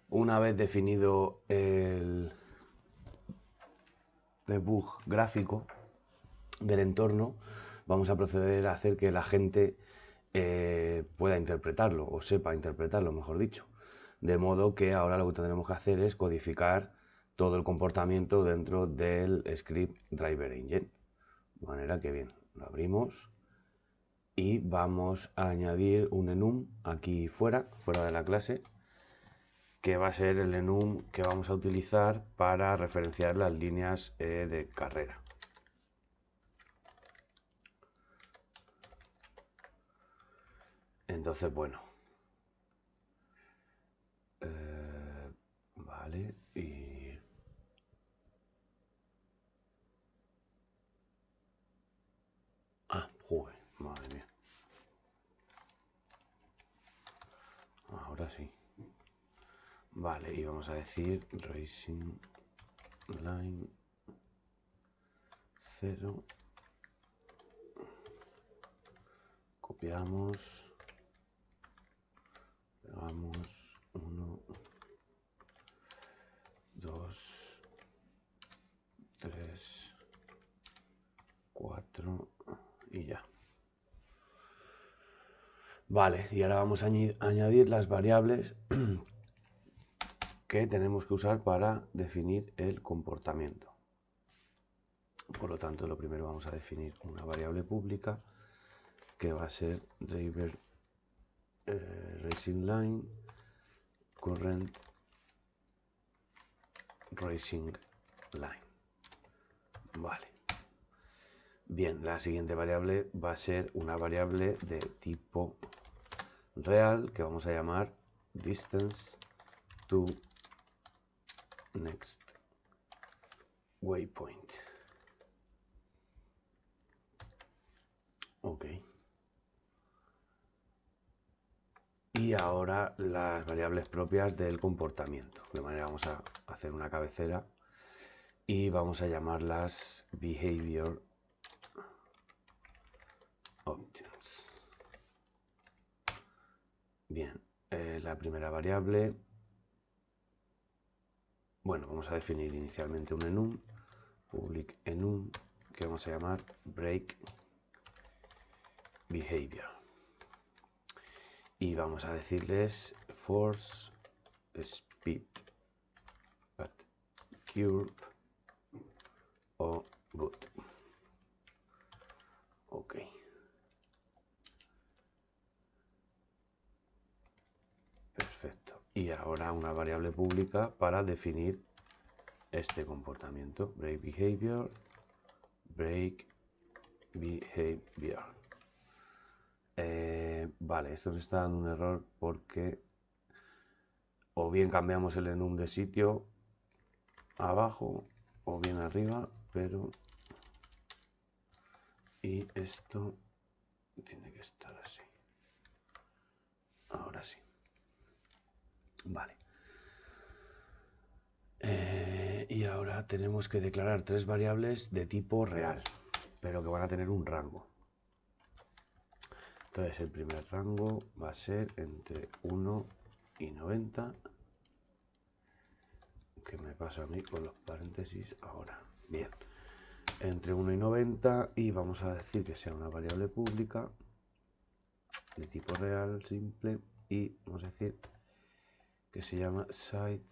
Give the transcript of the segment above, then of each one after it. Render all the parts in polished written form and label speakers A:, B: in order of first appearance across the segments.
A: Una vez definido el debug gráfico del entorno, vamos a proceder a hacer que la gente pueda interpretarlo o sepa interpretarlo, mejor dicho. De modo que ahora lo que tendremos que hacer es codificar todo el comportamiento dentro del script driver engine. De manera que bien, lo abrimos y vamos a añadir un enum aquí fuera de la clase, que va a ser el enum que vamos a utilizar para referenciar las líneas de carrera. Entonces, bueno, vale, y joder, madre mía. Ahora sí. Vale, y vamos a decir Racing Line 0. Copiamos. Pegamos 1, 2, 3, 4 y ya. Vale, y ahora vamos a añadir las variables que tenemos que usar para definir el comportamiento. Por lo tanto, lo primero vamos a definir una variable pública que va a ser driver racing line current racing line. Vale. Bien, la siguiente variable va a ser una variable de tipo real que vamos a llamar distance to next waypoint. Ok. Y ahora las variables propias del comportamiento. De manera vamos a hacer una cabecera y vamos a llamarlas behavior options. Bien, la primera variable, bueno, vamos a definir inicialmente un enum, public enum, que vamos a llamar break behavior. Y vamos a decirles force speed at curve o boot. Ok. Perfecto. Y ahora una variable pública para definir este comportamiento. Break behavior. Vale, esto nos está dando un error porque o bien cambiamos el enum de sitio abajo o bien arriba, pero y esto tiene que estar así. Ahora sí. Vale. Y ahora tenemos que declarar tres variables de tipo real, pero que van a tener un rango. Entonces el primer rango va a ser entre 1 y 90. ¿Qué me pasa a mí con los paréntesis ahora? Bien. Entre 1 y 90 y vamos a decir que sea una variable pública de tipo real simple y vamos a decir que se llama side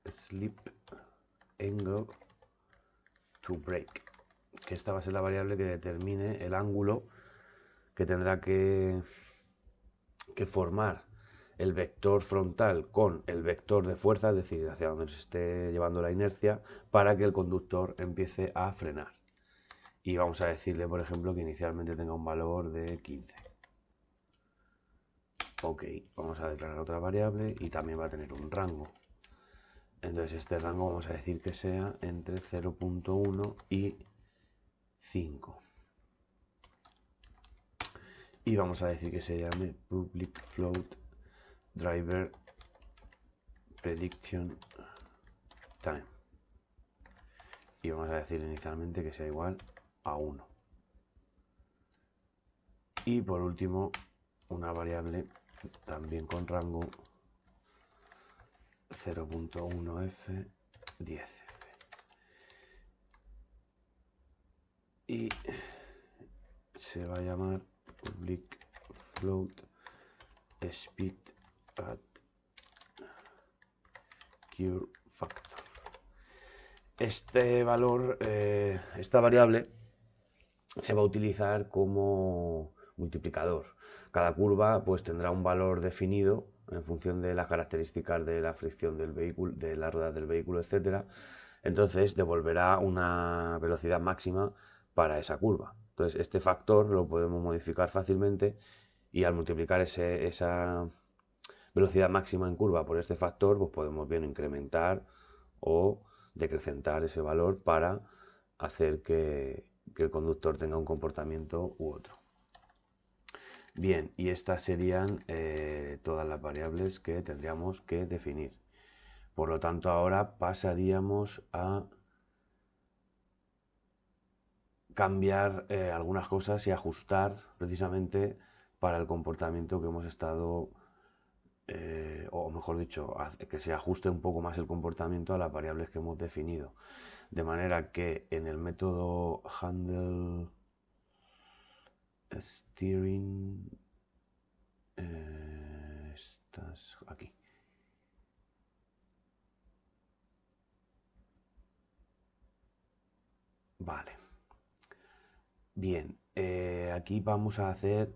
A: slip angle to break, que esta va a ser la variable que determine el ángulo que tendrá que formar el vector frontal con el vector de fuerza, es decir, hacia donde se esté llevando la inercia, para que el conductor empiece a frenar. Y vamos a decirle, por ejemplo, que inicialmente tenga un valor de 15. Ok, vamos a declarar otra variable y también va a tener un rango. Entonces este rango vamos a decir que sea entre 0.1 y 5. Y vamos a decir que se llame public float driver prediction time. Y vamos a decir inicialmente que sea igual a 1. Y por último, una variable también con rango 0.1f, 10f. Y se va a llamar public float speed at cure factor. Este valor, esta variable, se va a utilizar como multiplicador. Cada curva pues tendrá un valor definido en función de las características de la fricción del vehículo, de la rueda del vehículo, etcétera. Entonces devolverá una velocidad máxima para esa curva. Entonces este factor lo podemos modificar fácilmente y al multiplicar esa velocidad máxima en curva por este factor, pues podemos bien incrementar o decrecentar ese valor para hacer que el conductor tenga un comportamiento u otro. Bien, y estas serían todas las variables que tendríamos que definir. Por lo tanto, ahora pasaríamos a cambiar algunas cosas y ajustar precisamente para el comportamiento que hemos estado, o mejor dicho, que se ajuste un poco más el comportamiento a las variables que hemos definido. De manera que en el método handle steering, estás aquí. Vale. Bien, aquí vamos a hacer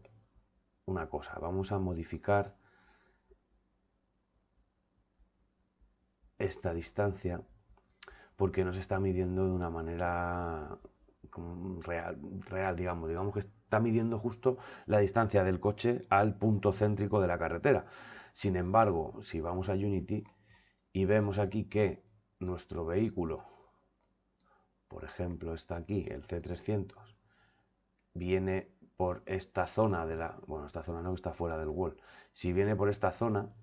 A: una cosa. Vamos a modificar esta distancia porque nos está midiendo de una manera real, digamos que está midiendo justo la distancia del coche al punto céntrico de la carretera. Sin embargo, si vamos a Unity y vemos aquí que nuestro vehículo, por ejemplo, está aquí, el C300, viene por esta zona de la... Bueno, esta zona no, está fuera del wall. Si viene por esta zona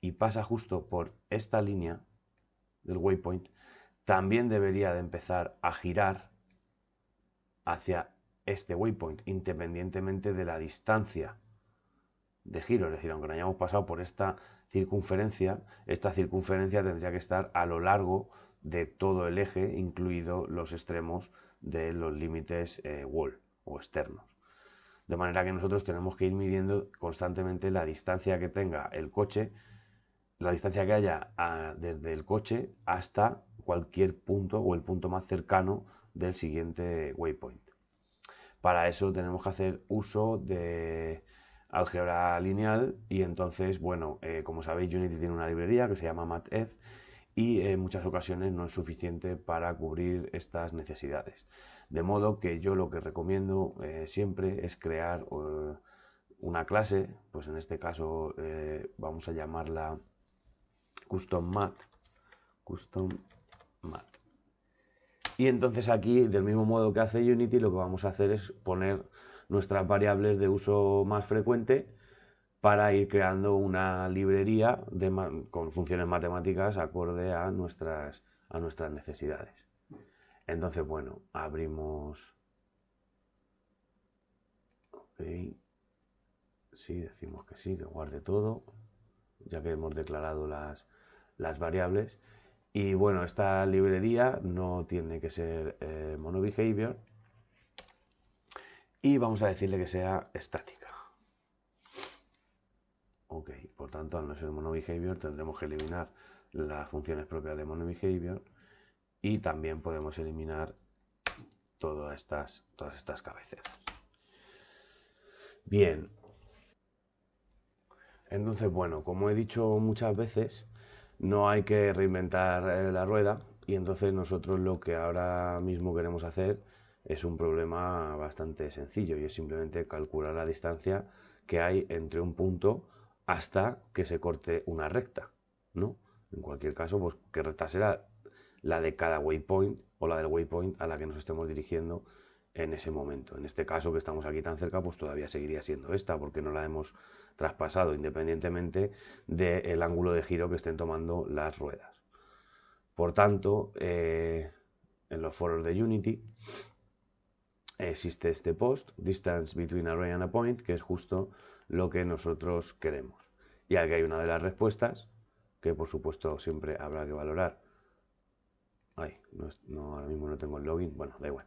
A: y pasa justo por esta línea del waypoint, también debería de empezar a girar hacia este waypoint, independientemente de la distancia de giro. Es decir, aunque no hayamos pasado por esta circunferencia tendría que estar a lo largo de todo el eje, incluido los extremos de los límites wall o externos. De manera que nosotros tenemos que ir midiendo constantemente la distancia que tenga el coche, la distancia que haya desde el coche hasta cualquier punto o el punto más cercano del siguiente waypoint. Para eso tenemos que hacer uso de álgebra lineal y entonces, bueno, como sabéis, Unity tiene una librería que se llama mathf y en muchas ocasiones no es suficiente para cubrir estas necesidades. De modo que yo lo que recomiendo siempre es crear una clase, pues en este caso vamos a llamarla custom math. Y entonces aquí, del mismo modo que hace Unity, lo que vamos a hacer es poner nuestras variables de uso más frecuente para ir creando una librería con funciones matemáticas acorde a nuestras necesidades. Entonces, bueno, abrimos... Ok. Sí, decimos que sí, que guarde todo, ya que hemos declarado las variables. Y bueno, esta librería no tiene que ser monobehavior y vamos a decirle que sea estática. Ok, por tanto, al no ser monobehavior tendremos que eliminar las funciones propias de monobehavior y también podemos eliminar todas estas cabeceras. Bien, entonces, bueno, como he dicho muchas veces, no hay que reinventar la rueda y entonces nosotros lo que ahora mismo queremos hacer es un problema bastante sencillo y es simplemente calcular la distancia que hay entre un punto hasta que se corte una recta, ¿no? En cualquier caso, pues qué recta será la de cada waypoint o la del waypoint a la que nos estemos dirigiendo en ese momento. En este caso que estamos aquí tan cerca, pues todavía seguiría siendo esta porque no la hemos traspasado independientemente del ángulo de giro que estén tomando las ruedas. Por tanto, en los foros de Unity existe este post, distance between array and a point, que es justo lo que nosotros queremos. Y aquí hay una de las respuestas que por supuesto siempre habrá que valorar. Ay, ahora mismo no tengo el login, bueno, da igual.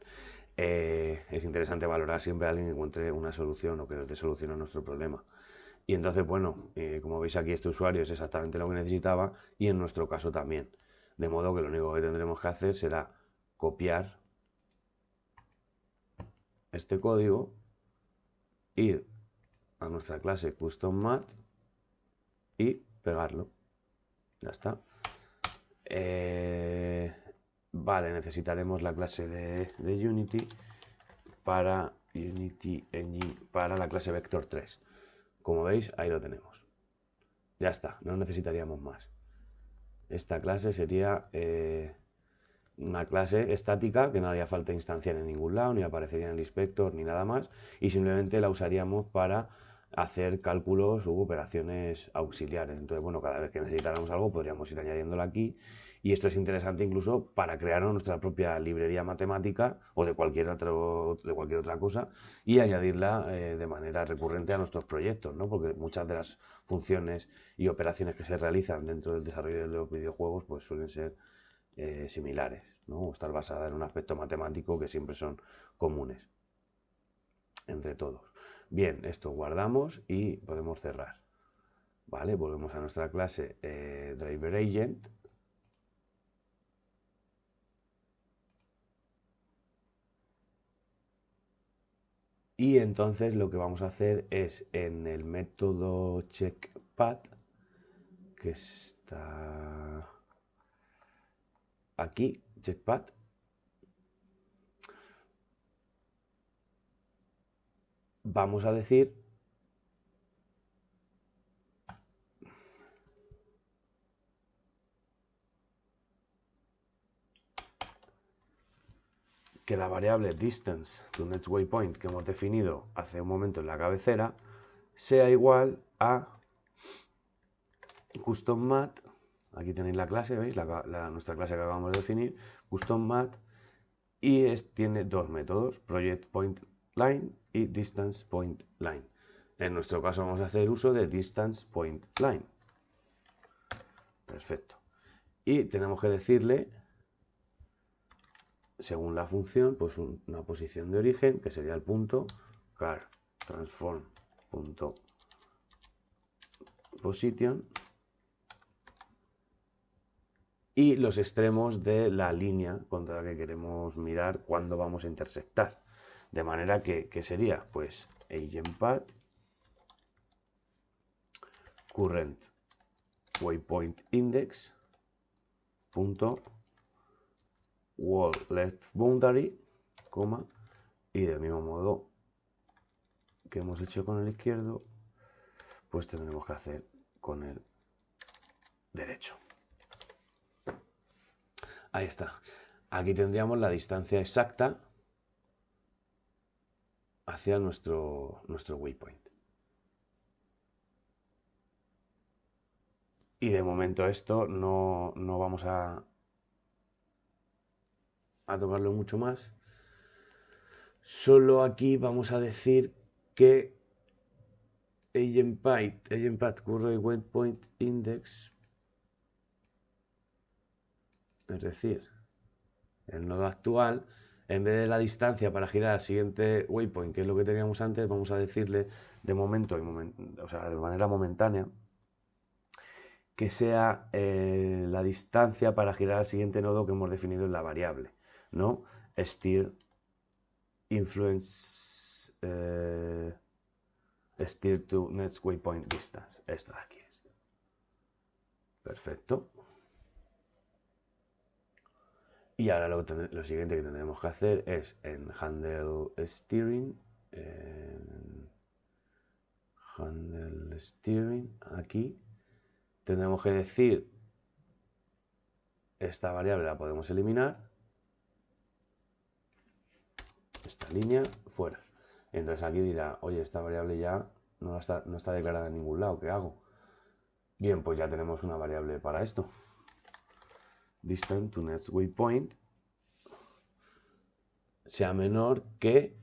A: Es interesante valorar siempre a alguien que encuentre una solución o que nos dé solución a nuestro problema. Y entonces, bueno, como veis aquí este usuario es exactamente lo que necesitaba y en nuestro caso también. De modo que lo único que tendremos que hacer será copiar este código, ir a nuestra clase CustomMath y pegarlo. Ya está. Vale, necesitaremos la clase de Unity para Unity Engine para la clase Vector 3. Como veis, ahí lo tenemos. Ya está, no necesitaríamos más. Esta clase sería una clase estática que no haría falta instanciar en ningún lado, ni aparecería en el inspector, ni nada más, y simplemente la usaríamos para hacer cálculos u operaciones auxiliares. Entonces, bueno, cada vez que necesitáramos algo podríamos ir añadiéndolo aquí, y esto es interesante incluso para crear nuestra propia librería matemática o de cualquier otra cosa y añadirla de manera recurrente a nuestros proyectos, ¿no? Porque muchas de las funciones y operaciones que se realizan dentro del desarrollo de los videojuegos pues suelen ser similares, ¿no? O estar basadas en un aspecto matemático que siempre son comunes entre todos. Bien, esto guardamos y podemos cerrar. Vale, volvemos a nuestra clase Driver Agent. Y entonces lo que vamos a hacer es en el método checkPath, que está aquí, checkPath, vamos a decir que la variable distance to next waypoint que hemos definido hace un momento en la cabecera sea igual a CustomMath. Aquí tenéis la clase, ¿veis? Nuestra clase que acabamos de definir, CustomMath, y tiene dos métodos, ProjectPointLine y DistancePointLine. En nuestro caso vamos a hacer uso de DistancePointLine. Perfecto. Y tenemos que decirle, según la función, pues una posición de origen, que sería el punto carTransform.position, y los extremos de la línea contra la que queremos mirar cuando vamos a intersectar. De manera que, ¿qué sería? Pues AgentPath current waypoint index punto wall left boundary, coma, y del mismo modo que hemos hecho con el izquierdo, pues tendremos que hacer con el derecho. Ahí está. Aquí tendríamos la distancia exacta hacia nuestro waypoint. Y de momento esto no vamos a tocarlo mucho más. Solo aquí vamos a decir que AgentPath current waypoint index, es decir, el nodo actual, en vez de la distancia para girar al siguiente waypoint, que es lo que teníamos antes, vamos a decirle de momento, o sea, de manera momentánea, que sea la distancia para girar al siguiente nodo que hemos definido en la variable, ¿no? Steer influence steer to next waypoint distance. Esta de aquí es. Perfecto. Y ahora lo siguiente que tendremos que hacer es en handle steering, aquí tendremos que decir, esta variable la podemos eliminar, esta línea fuera. Entonces aquí dirá, oye, esta variable ya no está declarada en ningún lado, ¿qué hago? Bien, pues ya tenemos una variable para esto. Distance to next waypoint sea menor que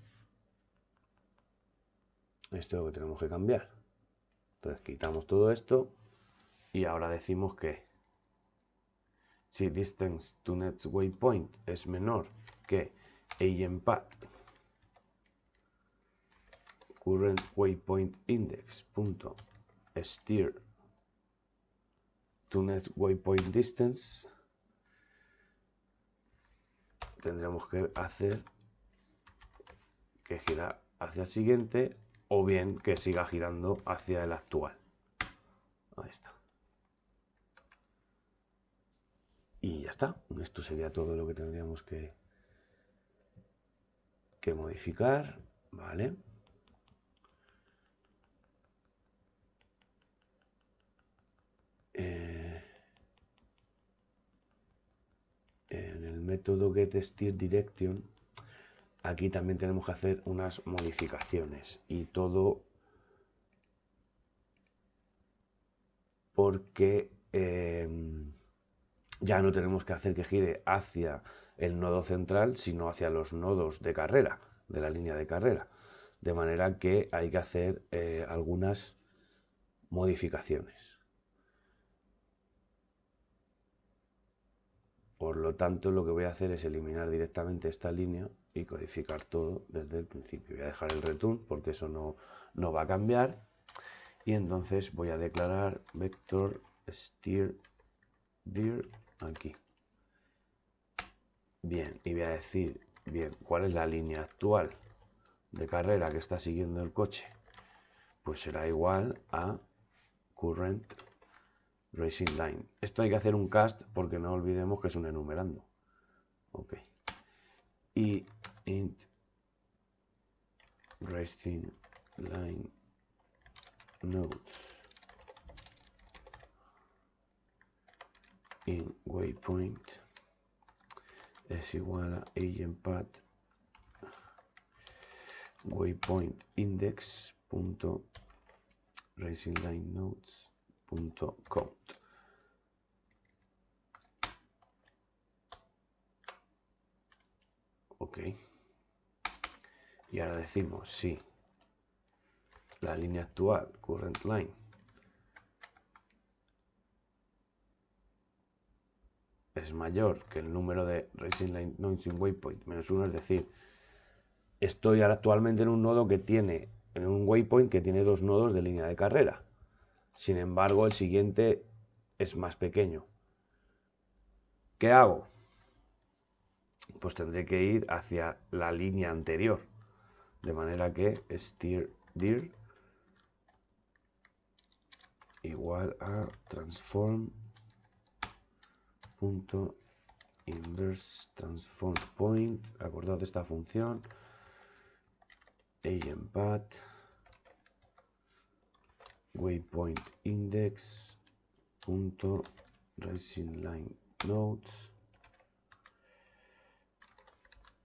A: esto es lo que tenemos que cambiar. Entonces quitamos todo esto y ahora decimos que si distance to next waypoint es menor que agentPath current waypoint index.steer to next waypoint distance, tendremos que hacer que gira hacia el siguiente o bien que siga girando hacia el actual. Ahí está. Y ya está. Esto sería todo lo que tendríamos que modificar. Vale. En el método getSteerDirection, aquí también tenemos que hacer unas modificaciones y todo porque ya no tenemos que hacer que gire hacia el nodo central, sino hacia los nodos de carrera, de la línea de carrera. De manera que hay que hacer algunas modificaciones. Por lo tanto, lo que voy a hacer es eliminar directamente esta línea y codificar todo desde el principio. Voy a dejar el return porque eso no va a cambiar. Y entonces voy a declarar vector steer dir aquí. Bien, y voy a decir, bien, ¿cuál es la línea actual de carrera que está siguiendo el coche? Pues será igual a current racing line. Esto hay que hacer un cast porque no olvidemos que es un enumerando. Ok. Y int racing line nodes in waypoint es igual a agentPath waypoint index punto racing line nodes punto count. Ok. Y ahora decimos si la línea actual, current line, es mayor que el número de racing line nodes in waypoint menos 1, es decir, estoy ahora actualmente en un nodo que tiene, en un waypoint que tiene 2 nodos de línea de carrera. Sin embargo, el siguiente es más pequeño. ¿Qué hago? Pues tendré que ir hacia la línea anterior. De manera que steer dir igual a transform punto inverse transform point. Acordad de esta función. agentPath waypoint index punto racing line nodes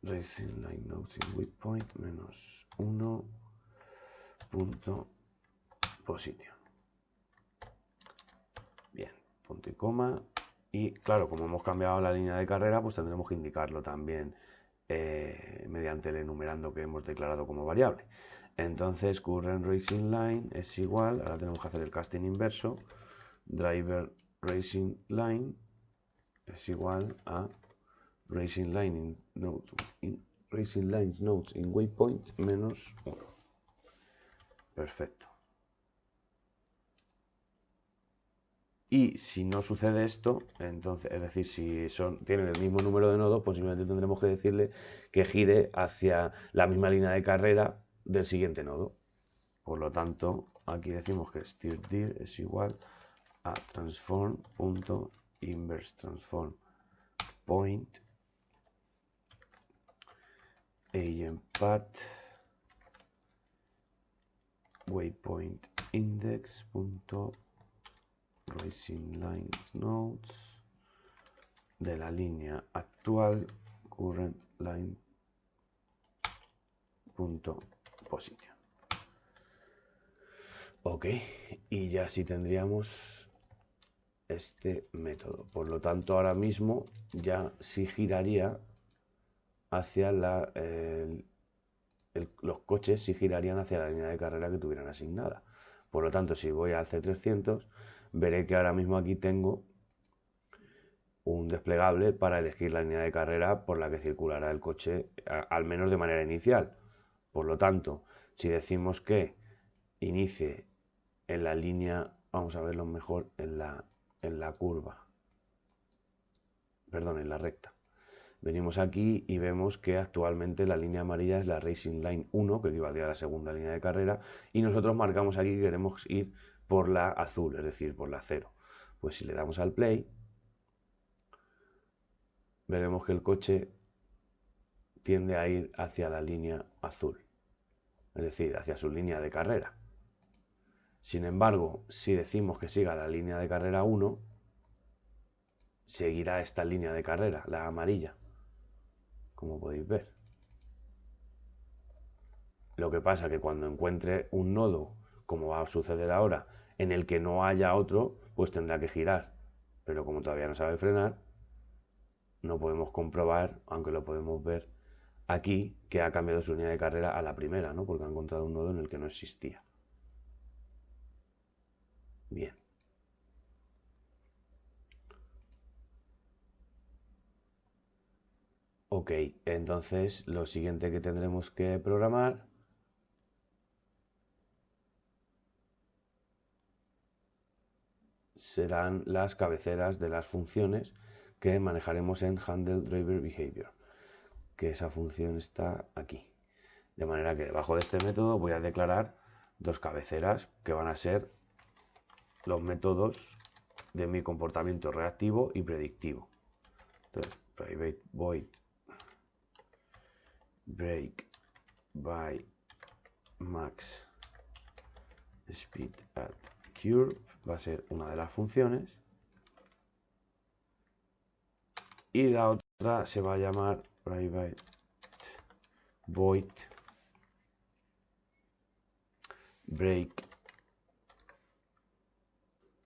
A: racing line nodes in waypoint menos 1 punto position. Bien, punto y coma. Y claro, como hemos cambiado la línea de carrera, pues tendremos que indicarlo también mediante el enumerando que hemos declarado como variable. Entonces, current racing line es igual, ahora tenemos que hacer el casting inverso, driver racing line es igual a racing line racing lines nodes in waypoint menos 1. Perfecto. Y si no sucede esto, entonces, es decir, si tienen el mismo número de nodos, pues simplemente tendremos que decirle que gire hacia la misma línea de carrera del siguiente nodo. Por lo tanto, aquí decimos que steerdir es igual a transform.inverse transform point agentPath waypoint index racing lines nodes de la línea actual current line punto position. Ok, y ya sí tendríamos este método. Por lo tanto, ahora mismo ya sí giraría hacia los coches sí girarían hacia la línea de carrera que tuvieran asignada. Por lo tanto, si voy al C300, veré que ahora mismo aquí tengo un desplegable para elegir la línea de carrera por la que circulará el coche, al menos de manera inicial. Por lo tanto, si decimos que inicie en la línea, vamos a verlo mejor, en la curva, perdón, en la recta. Venimos aquí y vemos que actualmente la línea amarilla es la Racing Line 1, que equivaldría a la segunda línea de carrera, y nosotros marcamos aquí que queremos ir por la azul, es decir, por la 0. Pues si le damos al play, veremos que el coche tiende a ir hacia la línea azul, es decir, hacia su línea de carrera. Sin embargo, si decimos que siga la línea de carrera 1, seguirá esta línea de carrera, la amarilla, como podéis ver. Lo que pasa es que cuando encuentre un nodo, como va a suceder ahora, en el que no haya otro, pues tendrá que girar. Pero como todavía no sabe frenar, no podemos comprobar, aunque lo podemos ver aquí, que ha cambiado su línea de carrera a la primera, ¿no? Porque ha encontrado un nodo en el que no existía. Bien. Ok, entonces lo siguiente que tendremos que programar serán las cabeceras de las funciones que manejaremos en Handle Driver Behavior, que esa función está aquí. De manera que debajo de este método voy a declarar dos cabeceras que van a ser los métodos de mi comportamiento reactivo y predictivo. Entonces, private void break by max speed at curve va a ser una de las funciones, y la otra se va a llamar private void break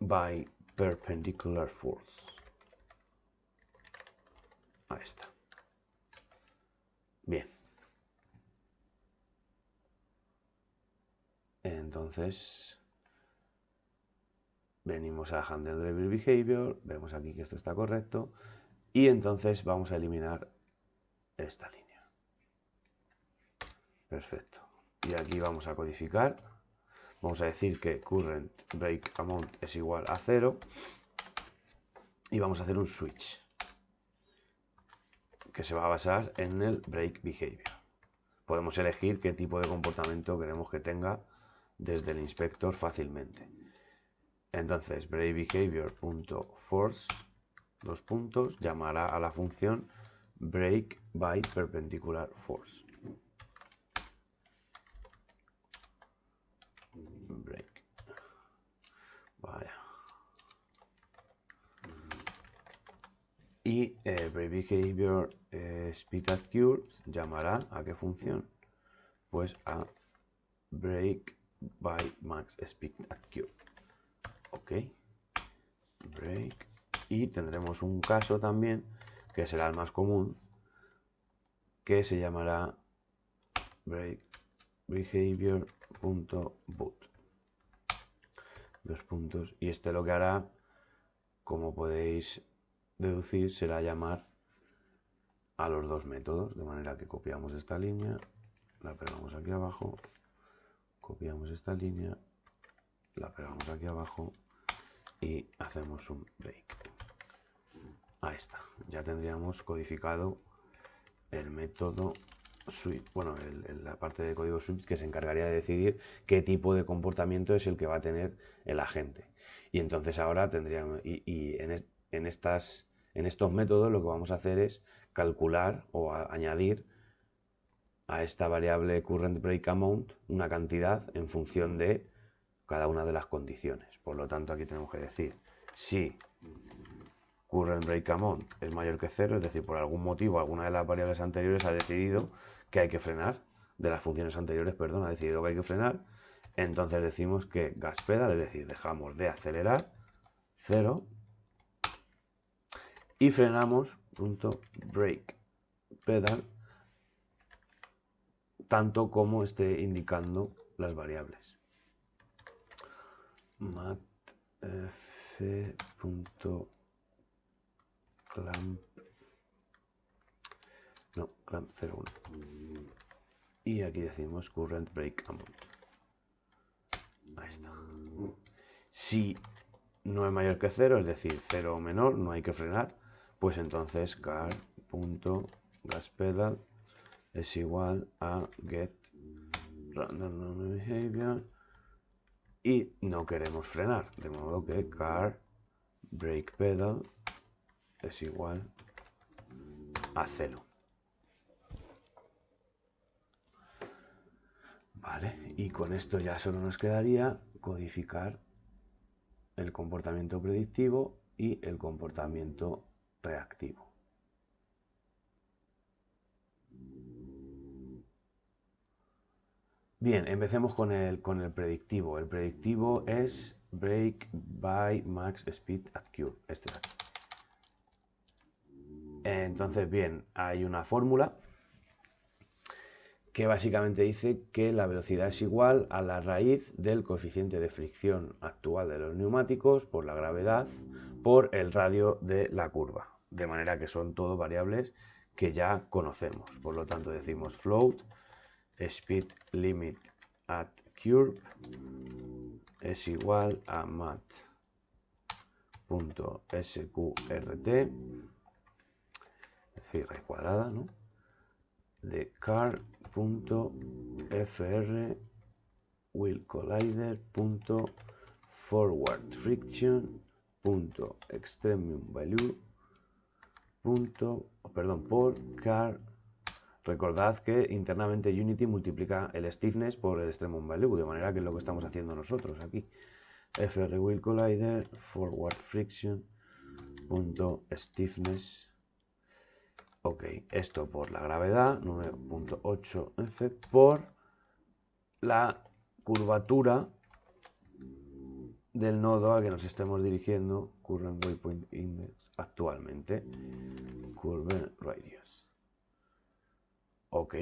A: by perpendicular force. Ahí está. Bien. Entonces venimos a Handle Driver Behavior, vemos aquí que esto está correcto, y entonces vamos a eliminar esta línea. Perfecto. Y aquí vamos a codificar. Vamos a decir que current break amount es igual a 0 y vamos a hacer un switch que se va a basar en el break behavior. Podemos elegir qué tipo de comportamiento queremos que tenga desde el inspector fácilmente. Entonces break behavior.force dos puntos llamará a la función break by perpendicular force. Break. Vaya. Y break behavior speed at curve llamará a qué función, pues a break by max speed at curve. Ok, break, y tendremos un caso también que será el más común, que se llamará break behavior.boot dos puntos, y este lo que hará, como podéis deducir, será llamar a los dos métodos, de manera que copiamos esta línea, la pegamos aquí abajo, copiamos esta línea, la pegamos aquí abajo y hacemos un break. Ahí está, ya tendríamos codificado el método switch, bueno, la parte de código switch que se encargaría de decidir qué tipo de comportamiento es el que va a tener el agente. Y entonces ahora tendríamos, en estos métodos lo que vamos a hacer es calcular o añadir a esta variable current break amount una cantidad en función de cada una de las condiciones. Por lo tanto, aquí tenemos que decir si current break amount es mayor que 0, es decir, por algún motivo alguna de las variables anteriores ha decidido que hay que frenar, de las funciones anteriores, perdón, ha decidido que hay que frenar, entonces decimos que gas pedal, es decir, dejamos de acelerar 0 y frenamos .break pedal tanto como esté indicando las variables. matf.clamp, no, clamp 01, y aquí decimos current break amount. Ahí está. Si no es mayor que 0, es decir, 0 o menor, no hay que frenar, pues entonces car.gaspedal es igual a get random behavior y no queremos frenar, de modo que car brake pedal es igual a 0. Vale, y con esto ya solo nos quedaría codificar el comportamiento predictivo y el comportamiento reactivo. Bien, empecemos con el predictivo. El predictivo es break by max speed at curve. Este de aquí. Entonces, bien, hay una fórmula que básicamente dice que la velocidad es igual a la raíz del coeficiente de fricción actual de los neumáticos por la gravedad por el radio de la curva. De manera que son todo variables que ya conocemos. Por lo tanto, decimos float speed limit at curve es igual a mat.sqrt, es decir, raíz cuadrada, ¿no?, de car.fr wheel collider.forward friction.extremum value por car. Recordad que internamente Unity multiplica el stiffness por el extremum value, de manera que es lo que estamos haciendo nosotros aquí. FR wheel collider forward friction.stiffness. Ok, esto por la gravedad, 9.8 F, por la curvatura del nodo al que nos estemos dirigiendo, current waypoint index, actualmente, curve radius. Ok.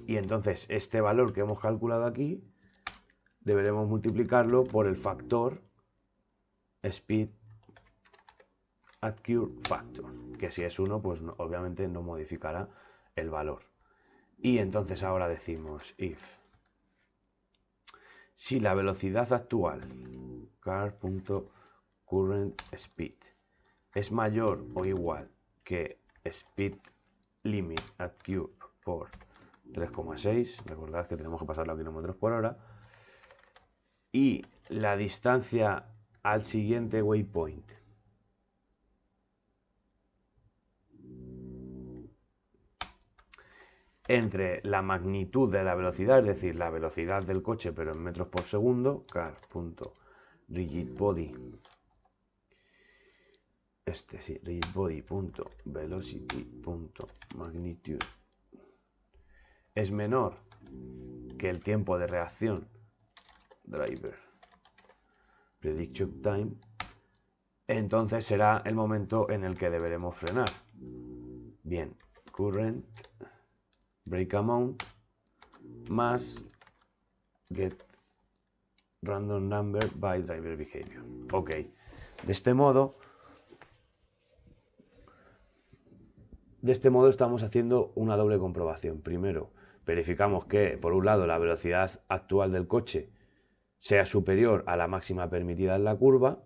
A: Y entonces este valor que hemos calculado aquí, deberemos multiplicarlo por el factor speed at curve factor, que si es 1, pues no, obviamente no modificará el valor. Y entonces ahora decimos if si la velocidad actual car.current speed es mayor o igual que speed limit at curve por 3,6, recordad que tenemos que pasarlo a kilómetros por hora, y la distancia al siguiente waypoint entre la magnitud de la velocidad, es decir, la velocidad del coche pero en metros por segundo, car.rigidbody, rigidbody.velocity.magnitude es menor que el tiempo de reacción driver prediction time, entonces será el momento en el que deberemos frenar. Bien, current break amount más get random number by driver behavior. Ok, de este modo estamos haciendo una doble comprobación. Primero, verificamos que, por un lado, la velocidad actual del coche sea superior a la máxima permitida en la curva,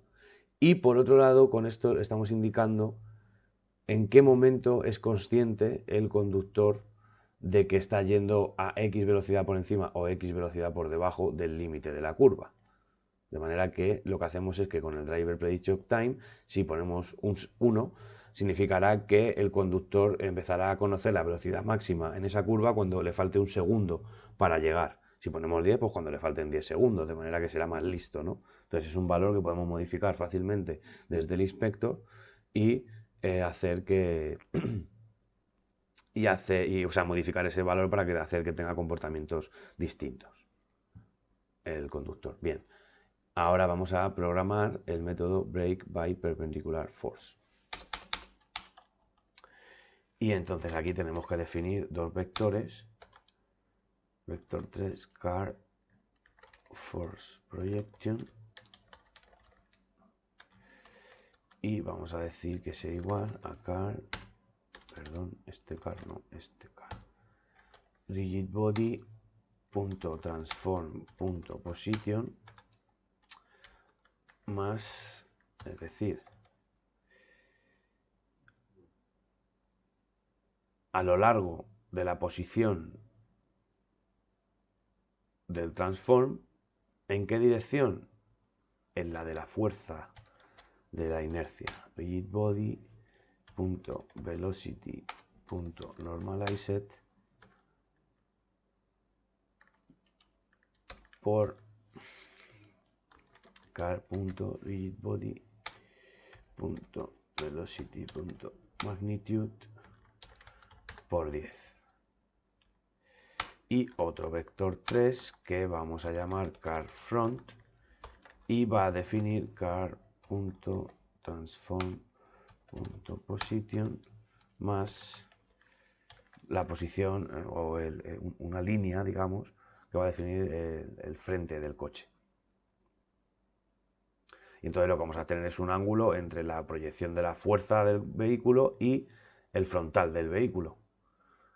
A: y por otro lado, con esto estamos indicando en qué momento es consciente el conductor de que está yendo a X velocidad por encima o X velocidad por debajo del límite de la curva. De manera que lo que hacemos es que con el driver prediction time, si ponemos un 1, significará que el conductor empezará a conocer la velocidad máxima en esa curva cuando le falte un segundo para llegar. Si ponemos 10, pues cuando le falten 10 segundos, de manera que será más listo, ¿no? Entonces es un valor que podemos modificar fácilmente desde el inspector y hacer que... modificar ese valor para hacer que tenga comportamientos distintos el conductor. Bien, ahora vamos a programar el método break by perpendicular force. Y entonces aquí tenemos que definir dos vectores. Vector 3, car force projection y vamos a decir que sea igual a car, perdón, este car no, este car, rigid body punto transform punto position más, es decir, a lo largo de la posición del transform, ¿en qué dirección? En la de la fuerza de la inercia. Rigid body punto velocity punto normalized por car.rigid body punto velocity punto magnitude por 10 y otro vector 3 que vamos a llamar car front y va a definir car.transform.position más la posición o una línea, digamos, que va a definir el frente del coche. Y entonces lo que vamos a tener es un ángulo entre la proyección de la fuerza del vehículo y el frontal del vehículo,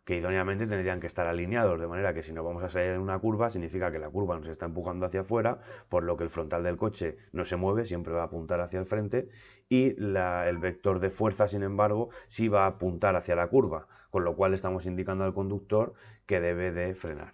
A: que idóneamente tendrían que estar alineados, de manera que si nos vamos a salir en una curva, significa que la curva nos está empujando hacia afuera, por lo que el frontal del coche no se mueve, siempre va a apuntar hacia el frente, y el vector de fuerza, sin embargo, sí va a apuntar hacia la curva, con lo cual estamos indicando al conductor que debe de frenar.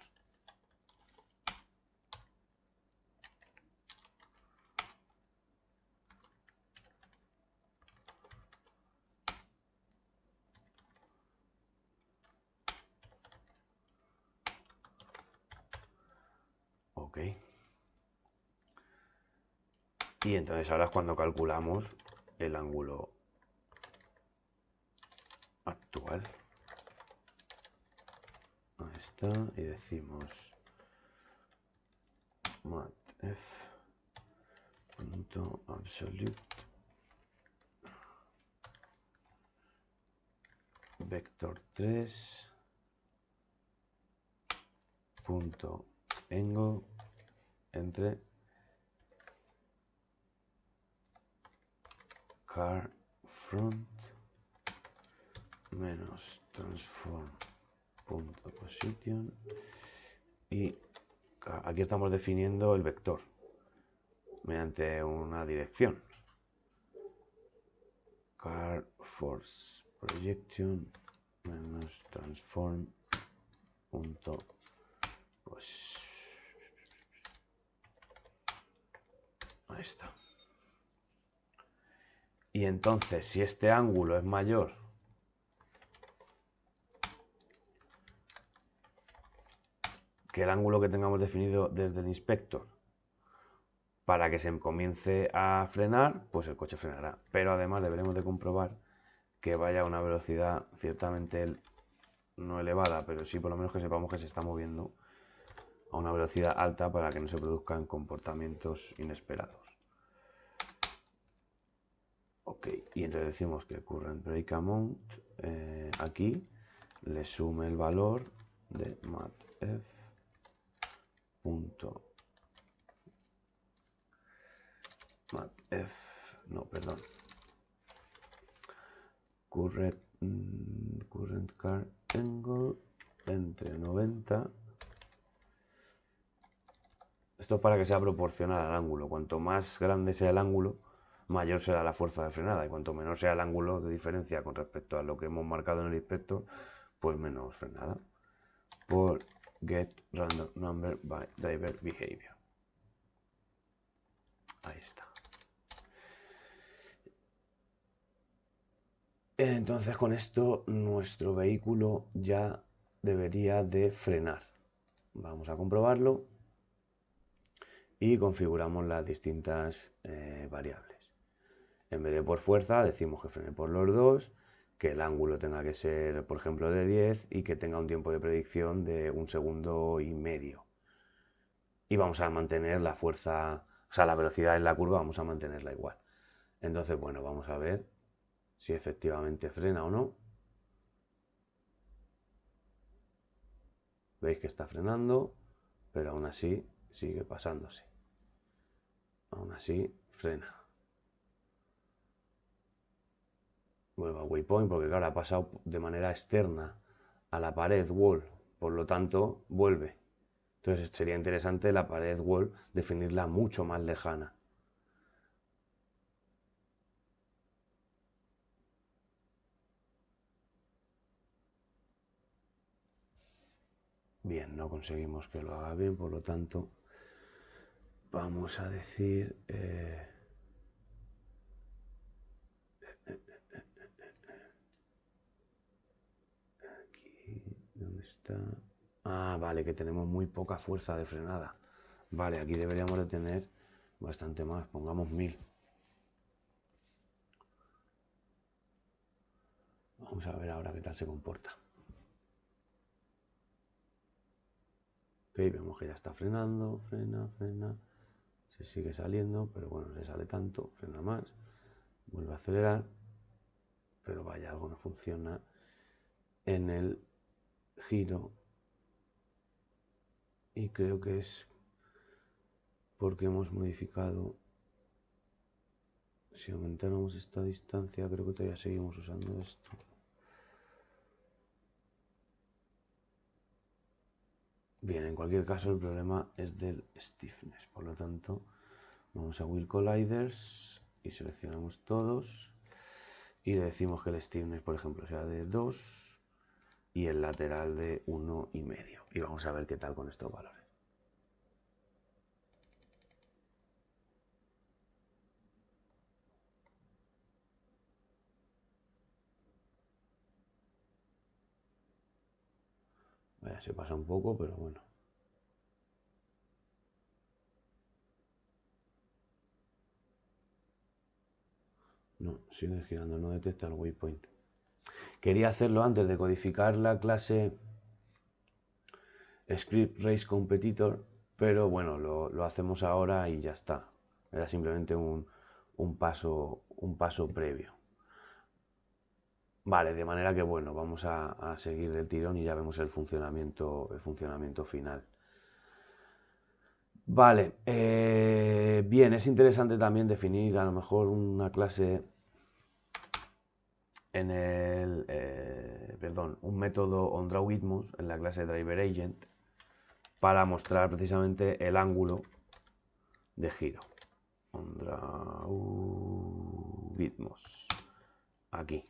A: Ok. Y entonces ahora es cuando calculamos el ángulo actual. Ahí está. Y decimos matf.absolute vector 3 punto angle entre car front menos transform punto position y aquí estamos definiendo el vector mediante una dirección, car force projection menos transform punto ahí está. Y entonces si este ángulo es mayor que el ángulo que tengamos definido desde el inspector para que se comience a frenar, pues el coche frenará. Pero además deberemos de comprobar que vaya a una velocidad ciertamente no elevada, pero sí por lo menos que sepamos que se está moviendo a una velocidad alta para que no se produzcan comportamientos inesperados. Ok, y entonces decimos que current brake amount aquí le sume el valor de matf current car angle entre 90. Esto es para que sea proporcional al ángulo. Cuanto más grande sea el ángulo, mayor será la fuerza de frenada. Y cuanto menor sea el ángulo de diferencia con respecto a lo que hemos marcado en el inspector, pues menos frenada. Por get random number by driver behavior. Ahí está. Entonces con esto nuestro vehículo ya debería de frenar. Vamos a comprobarlo y configuramos las distintas variables. En vez de por fuerza decimos que frene por los dos, que el ángulo tenga que ser por ejemplo de 10 y que tenga un tiempo de predicción de 1,5 segundos. Y vamos a mantener la fuerza, o sea la velocidad en la curva vamos a mantenerla igual. Entonces bueno, vamos a ver si efectivamente frena o no. Veis que está frenando, pero aún así sigue pasándose. Aún así, frena. Vuelve al waypoint porque claro, ha pasado de manera externa a la pared wall, por lo tanto, vuelve. Entonces sería interesante la pared wall definirla mucho más lejana. Bien, no conseguimos que lo haga bien, por lo tanto, vamos a decir... aquí, ¿dónde está? Ah, vale, que tenemos muy poca fuerza de frenada. Vale, aquí deberíamos de tener bastante más, pongamos 1000. Vamos a ver ahora qué tal se comporta. Ok, vemos que ya está frenando, frena. Se sigue saliendo, pero bueno, no se sale tanto, frena más, vuelve a acelerar, pero vaya, algo no funciona en el giro. Y creo que es porque hemos modificado. Si aumentáramos esta distancia, creo que todavía seguimos usando esto. Bien, en cualquier caso el problema es del stiffness, por lo tanto vamos a Wheel Colliders y seleccionamos todos y le decimos que el stiffness, por ejemplo, sea de 2 y el lateral de 1,5 y vamos a ver qué tal con estos valores. Vaya, se pasa un poco, pero bueno. No, sigue girando, no detecta el waypoint. Quería hacerlo antes de codificar la clase Script Race Competitor, pero bueno, lo hacemos ahora y ya está. Era simplemente un paso previo. Vale, de manera que bueno, vamos a seguir del tirón y ya vemos el funcionamiento final. Vale, bien, es interesante también definir a lo mejor una clase en el, un método onDrawWidmos en la clase DriverAgent para mostrar precisamente el ángulo de giro. onDrawWidmos, aquí.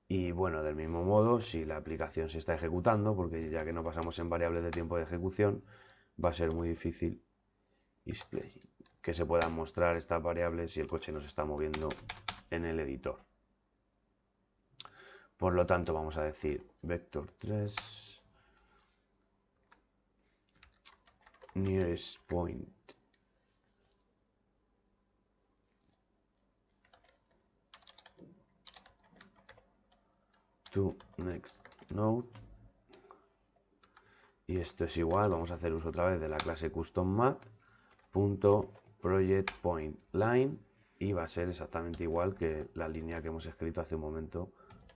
A: Y bueno, del mismo modo, si la aplicación se está ejecutando, porque ya que no pasamos en variables de tiempo de ejecución, va a ser muy difícil que se puedan mostrar estas variables si el coche no se está moviendo en el editor. Por lo tanto, vamos a decir vector 3 nearest point to next node. Y esto es igual, vamos a hacer uso otra vez de la clase customMath.projectPointLine y va a ser exactamente igual que la línea que hemos escrito hace un momento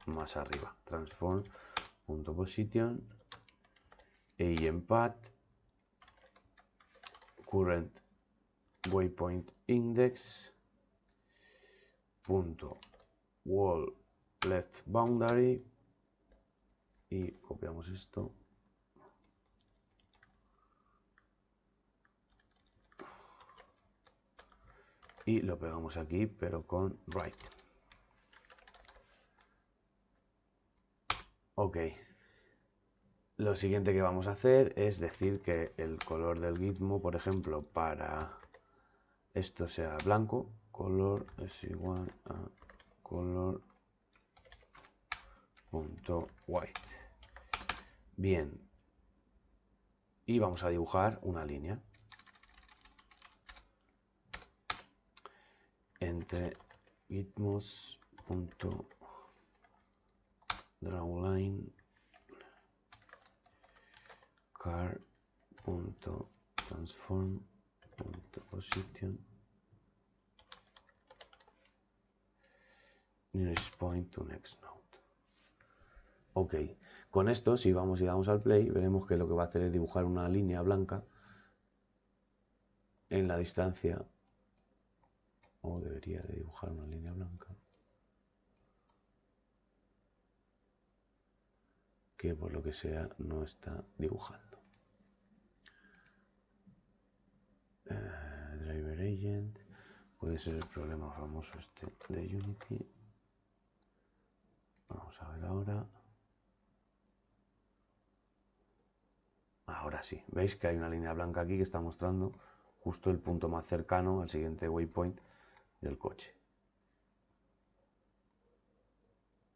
A: más arriba. Transform.position agentPath current waypoint index wall left boundary y copiamos esto y lo pegamos aquí, pero con right. Ok. Lo siguiente que vamos a hacer es decir que el color del gizmo, por ejemplo, para esto sea blanco. Color es igual a color.white. Bien. Y vamos a dibujar una línea entre gizmos.drawLine car.transform.position nearest point to next node. Ok, con esto si vamos y damos al play veremos que lo que va a hacer es dibujar una línea blanca en la distancia, o debería de dibujar una línea blanca, que por lo que sea no está dibujando. Driver Agent, puede ser el problema famoso este de Unity. Vamos a ver ahora. Ahora sí, veis que hay una línea blanca aquí que está mostrando justo el punto más cercano al siguiente waypoint del coche.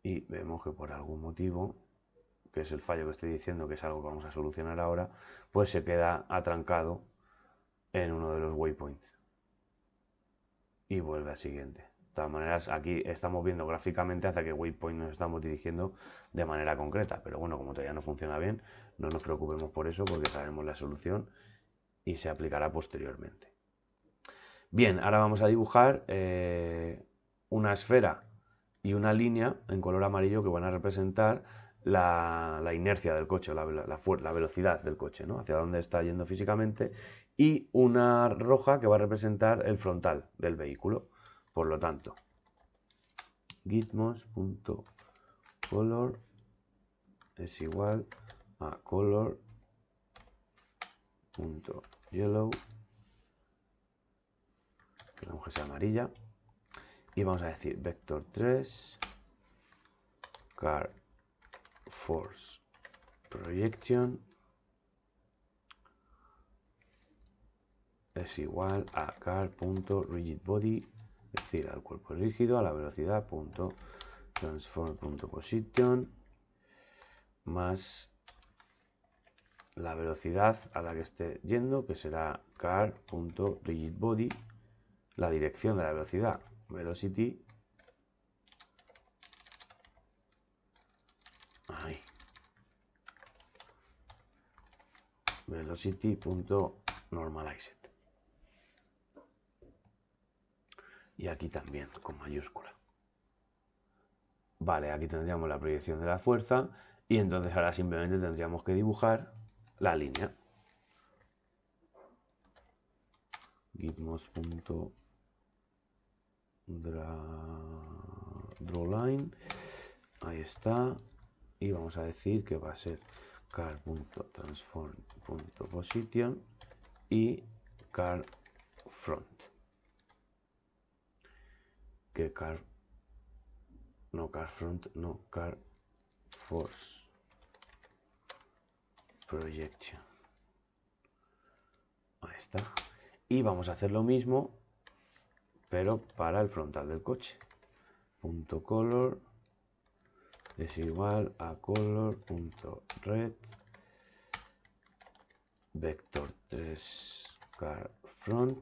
A: Y vemos que por algún motivo, que es el fallo que estoy diciendo, que es algo que vamos a solucionar ahora, pues se queda atrancado en uno de los waypoints y vuelve al siguiente. De todas maneras, aquí estamos viendo gráficamente hacia qué waypoint nos estamos dirigiendo de manera concreta, pero bueno, como todavía no funciona bien, no nos preocupemos por eso porque sabemos la solución y se aplicará posteriormente. Bien, ahora vamos a dibujar una esfera y una línea en color amarillo que van a representar la inercia del coche, la velocidad del coche, ¿no? Hacia dónde está yendo físicamente, y una roja que va a representar el frontal del vehículo. Por lo tanto, gitmos.color es igual a color.yellow, queremos que sea amarilla, y vamos a decir vector 3 car force projection es igual a car.rigidBody, es decir, al cuerpo rígido, a la velocidad .transform.position más la velocidad a la que esté yendo, que será car.rigidBody, la dirección de la velocidad, velocity, ahí, velocity.normalized. Y aquí también con mayúscula. Vale, aquí tendríamos la proyección de la fuerza y entonces ahora simplemente tendríamos que dibujar la línea. Gitmos.drawLine, ahí está, y vamos a decir que va a ser car.transform.position y carFront, que carFront, no, carForce projection, ahí está. Y vamos a hacer lo mismo, pero para el frontal del coche. .color es igual a color.red vector 3 car front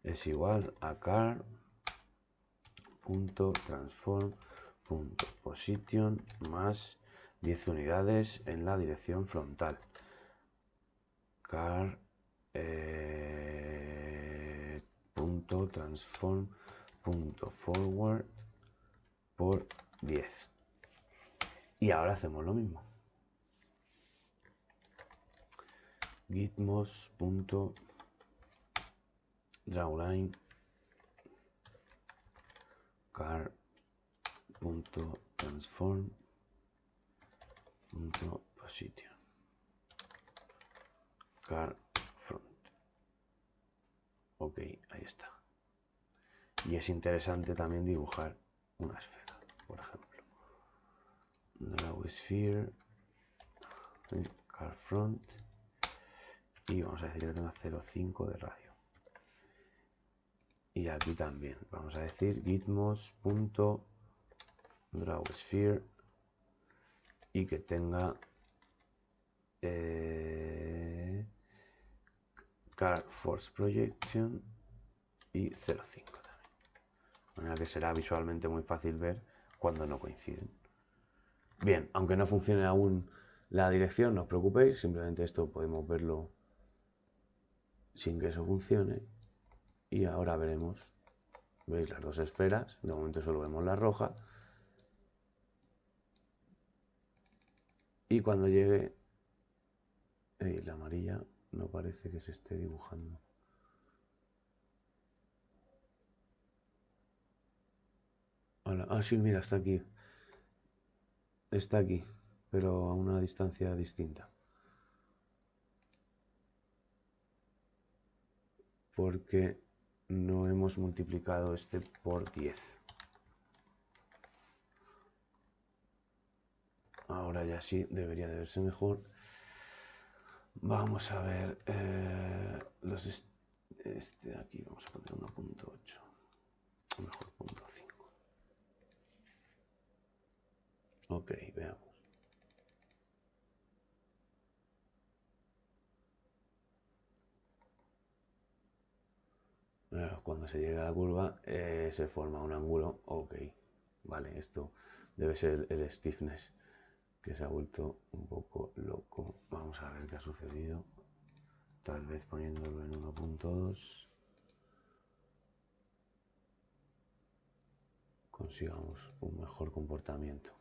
A: es igual a car.transform.position más 10 unidades en la dirección frontal. Transform.forward por 10. Y ahora hacemos lo mismo. Gitmos.drawLine car.transform.position carFront. Ok, ahí está. Y es interesante también dibujar una esfera, por ejemplo. Draw sphere, carFront, y vamos a decir que tenga 0,5 de radio. Y aquí también vamos a decir gitmos.drawSphere y que tenga carForce projection y 0,5 también. De manera que será visualmente muy fácil ver cuando no coinciden. Bien, aunque no funcione aún la dirección, no os preocupéis, simplemente esto podemos verlo sin que eso funcione. Y ahora veremos, veis las dos esferas, de momento solo vemos la roja. Y cuando llegue la amarilla no parece que se esté dibujando. Hola. Ah, sí, mira, está aquí. Está aquí, pero a una distancia distinta. Porque no hemos multiplicado este por 10. Ahora ya sí, debería de verse mejor. Vamos a ver este de aquí, vamos a poner 1.8, mejor 0.5. Ok, veamos. Cuando se llega a la curva se forma un ángulo. Ok, vale, esto debe ser el stiffness que se ha vuelto un poco loco. Vamos a ver qué ha sucedido. Tal vez poniéndolo en 1.2 consigamos un mejor comportamiento.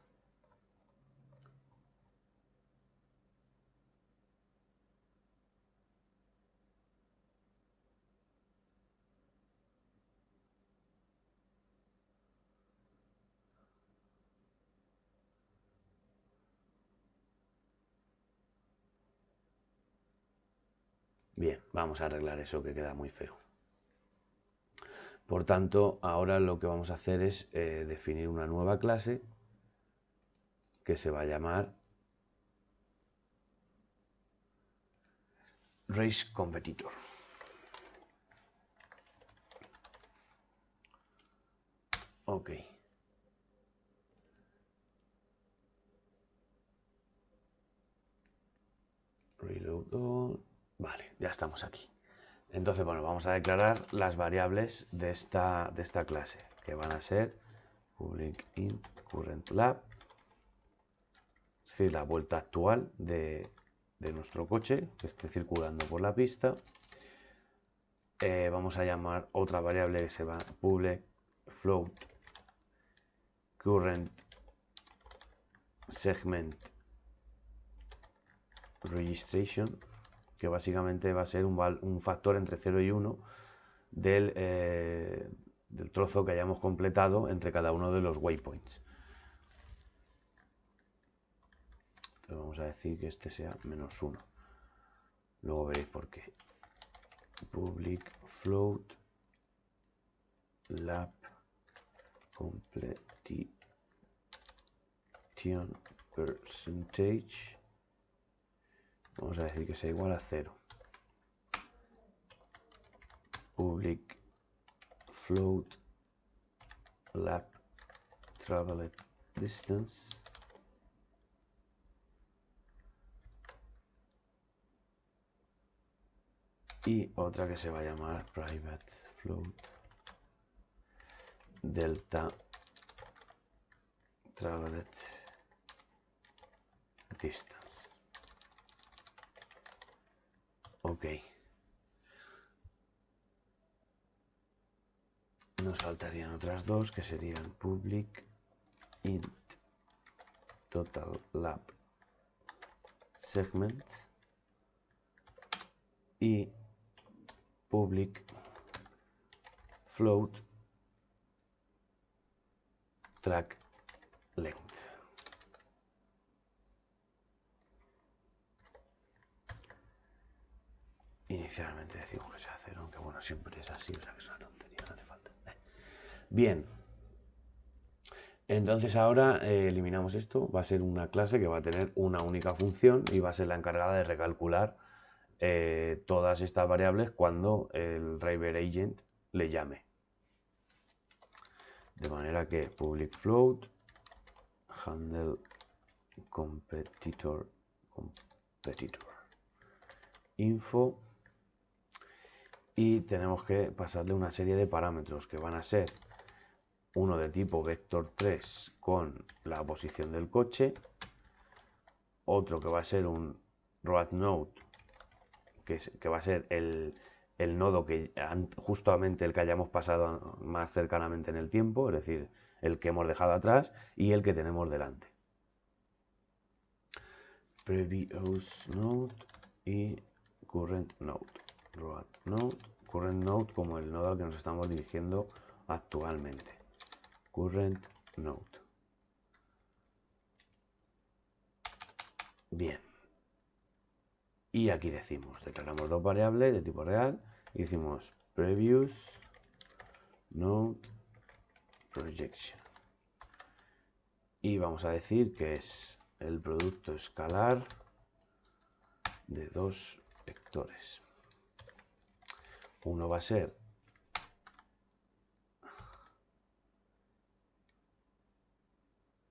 A: Bien, vamos a arreglar eso que queda muy feo. Por tanto, ahora lo que vamos a hacer es definir una nueva clase que se va a llamar Race Competitor. Ok. Reload all. Vale, ya estamos aquí. Entonces, bueno, vamos a declarar las variables de esta clase, que van a ser public int current lap, es decir, la vuelta actual de nuestro coche que esté circulando por la pista. Vamos a llamar otra variable que se va public float current segment registration, que básicamente va a ser un factor entre 0 y 1 del trozo que hayamos completado entre cada uno de los waypoints. Entonces vamos a decir que este sea -1. Luego veréis por qué. Public float lap completion percentage. Vamos a decir que sea igual a 0. Public float lap traveled distance y otra que se va a llamar private float delta traveled distance. Ok. Nos faltarían otras dos que serían public int total lap segments y public float track length. Inicialmente decimos que sea 0, aunque bueno, siempre es así, o sea que es una tontería, no hace falta. Bien. Entonces ahora eliminamos esto, va a ser una clase que va a tener una única función y va a ser la encargada de recalcular todas estas variables cuando el driver agent le llame. De manera que public float handle competitor info y tenemos que pasarle una serie de parámetros que van a ser uno de tipo vector3 con la posición del coche, otro que va a ser un road node que va a ser el nodo que justamente el que hayamos pasado más cercanamente en el tiempo, es decir, el que hemos dejado atrás y el que tenemos delante. Previous node y current node, road node, current node como el nodo al que nos estamos dirigiendo actualmente, current node. Bien, y aquí declaramos dos variables de tipo real y decimos previous node projection, y vamos a decir que es el producto escalar de dos vectores. Uno va a ser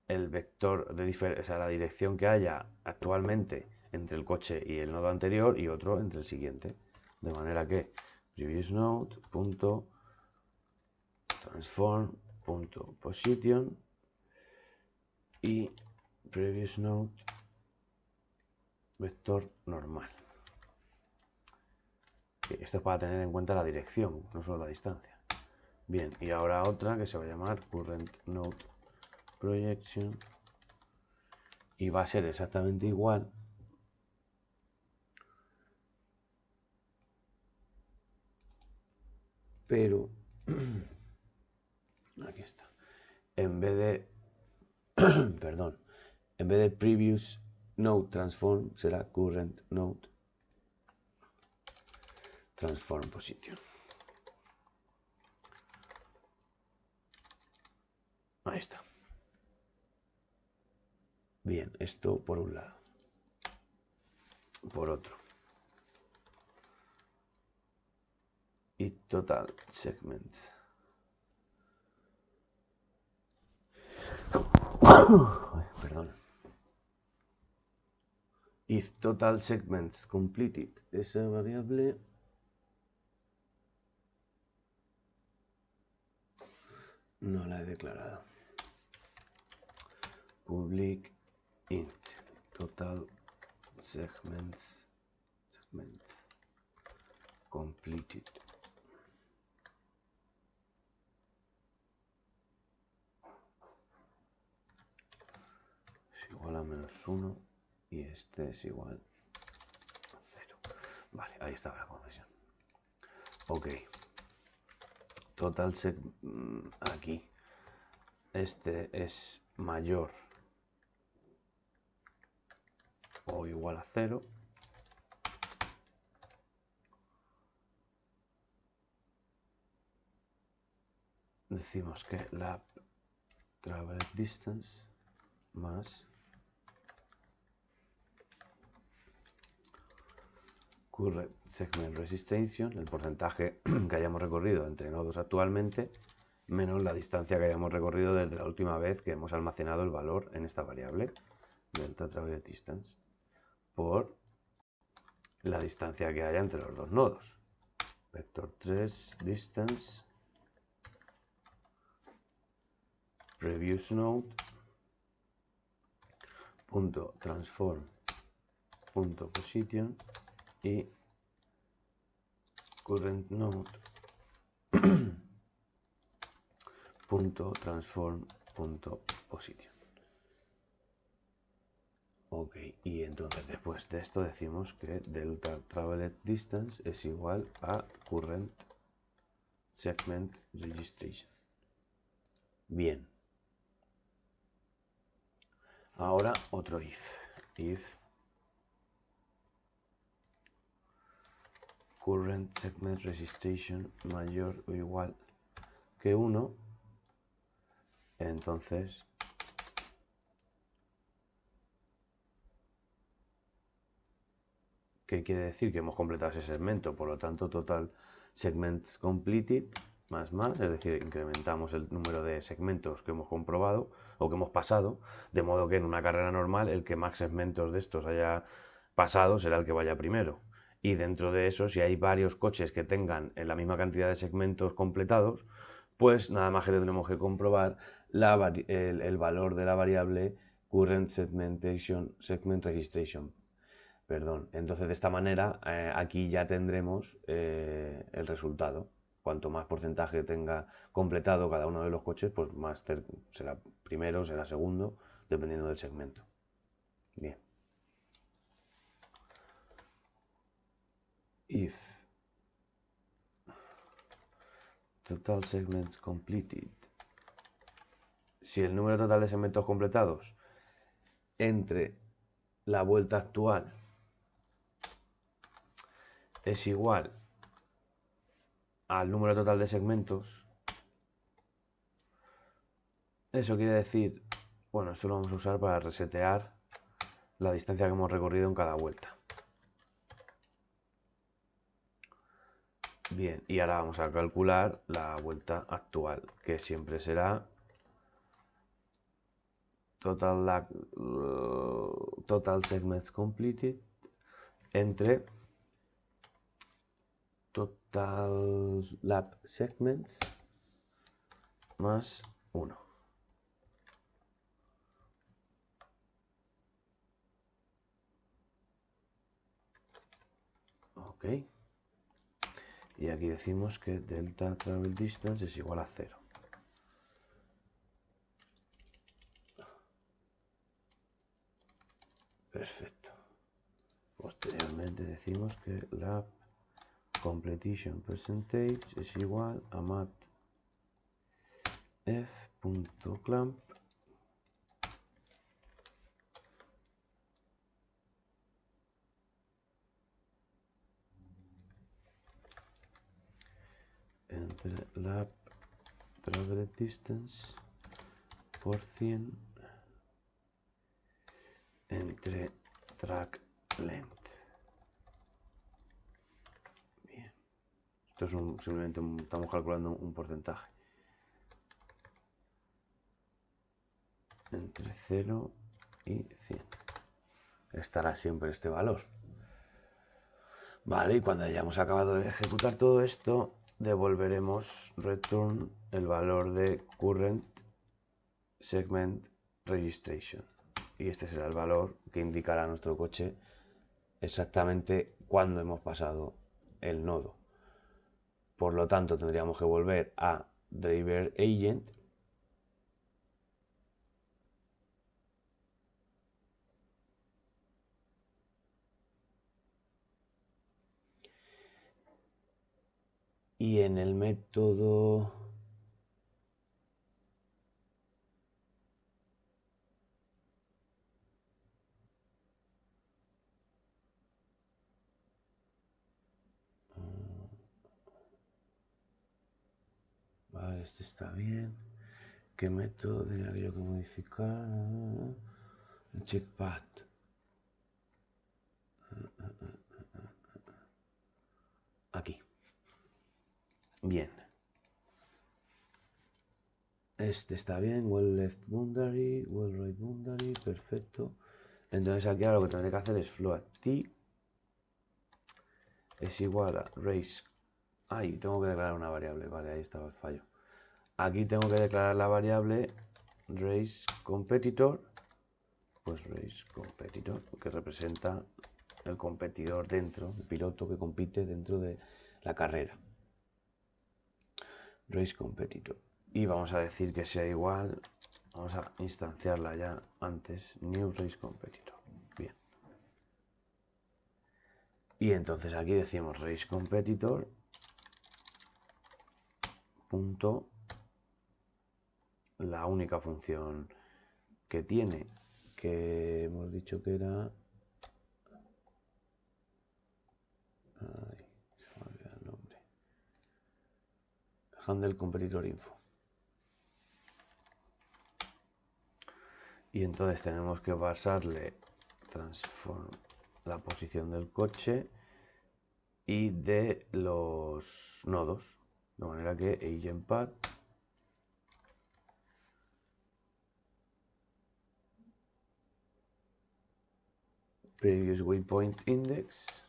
A: el vector de la dirección que haya actualmente entre el coche y el nodo anterior, y otro entre el siguiente. De manera que previous node punto transform punto position y previous node vector normal. Esto es para tener en cuenta la dirección, no solo la distancia. Bien, y ahora otra que se va a llamar current node projection, y va a ser exactamente igual pero aquí está, en vez de perdón, en vez de previous node transform será current node transform position. Ahí está. Bien, esto por un lado. Por otro, y total segments. Perdón. If total segments completed, esa variable no la he declarado. Public int total segments completed. Es igual a -1 y este es igual a 0. Vale, ahí estaba la conversión. Ok. Total aquí. Este es mayor o igual a 0. Decimos que la travel distance más current segment resistance, el porcentaje que hayamos recorrido entre nodos actualmente, menos la distancia que hayamos recorrido desde la última vez que hemos almacenado el valor en esta variable, delta travel distance, por la distancia que haya entre los dos nodos. Vector 3 distance previous node punto transform punto position y current node punto transform punto position. Ok, y entonces después de esto decimos que delta traveled distance es igual a current segment registration. Bien. Ahora otro if. If current segment registration mayor o igual que 1, entonces ¿qué quiere decir? Que hemos completado ese segmento, por lo tanto total segments completed más, es decir, incrementamos el número de segmentos que hemos comprobado o que hemos pasado, de modo que en una carrera normal el que más segmentos de estos haya pasado será el que vaya primero. Y dentro de eso, si hay varios coches que tengan la misma cantidad de segmentos completados, pues nada más que tendremos que comprobar el valor de la variable current segment registration. Perdón. Entonces de esta manera aquí ya tendremos el resultado. Cuanto más porcentaje tenga completado cada uno de los coches, pues más será primero, será segundo, dependiendo del segmento. Bien. if total segments completed, si el número total de segmentos completados entre la vuelta actual es igual al número total de segmentos, eso quiere decir, bueno, esto lo vamos a usar para resetear la distancia que hemos recorrido en cada vuelta. Bien, y ahora vamos a calcular la vuelta actual, que siempre será total segments completed entre total lap segments más 1. Ok. Y aquí decimos que delta travel distance es igual a 0. Perfecto. Posteriormente decimos que lap completion percentage es igual a mat f.clamp entre lap travel distance por 100 entre track length. Bien. Esto es simplemente estamos calculando un porcentaje. Entre 0 y 100. Estará siempre este valor. Vale, y cuando hayamos acabado de ejecutar todo esto, devolveremos return el valor de current segment registration. Y este será el valor que indicará a nuestro coche exactamente cuándo hemos pasado el nodo. Por lo tanto, tendríamos que volver a driver agent y en el método vale, este está bien. ¿Qué método tenía que yo que modificar? El checkpath. Aquí. Bien. Este está bien. Well left boundary, well right boundary. Perfecto. Entonces aquí ahora lo que tendré que hacer es float t es igual a raise. Ahí tengo que declarar una variable. Vale, ahí estaba el fallo. Aquí tengo que declarar la variable raise competitor. Pues raise competitor, que representa el competidor dentro, el piloto que compite dentro de la carrera. Race competitor. Y vamos a decir que sea igual, vamos a instanciarla ya antes, new race competitor. Bien. Y entonces aquí decimos race competitor punto la única función que tiene, que hemos dicho que era handle competitor info. Y entonces tenemos que pasarle la posición del coche y de los nodos, de manera que agent path previous waypoint index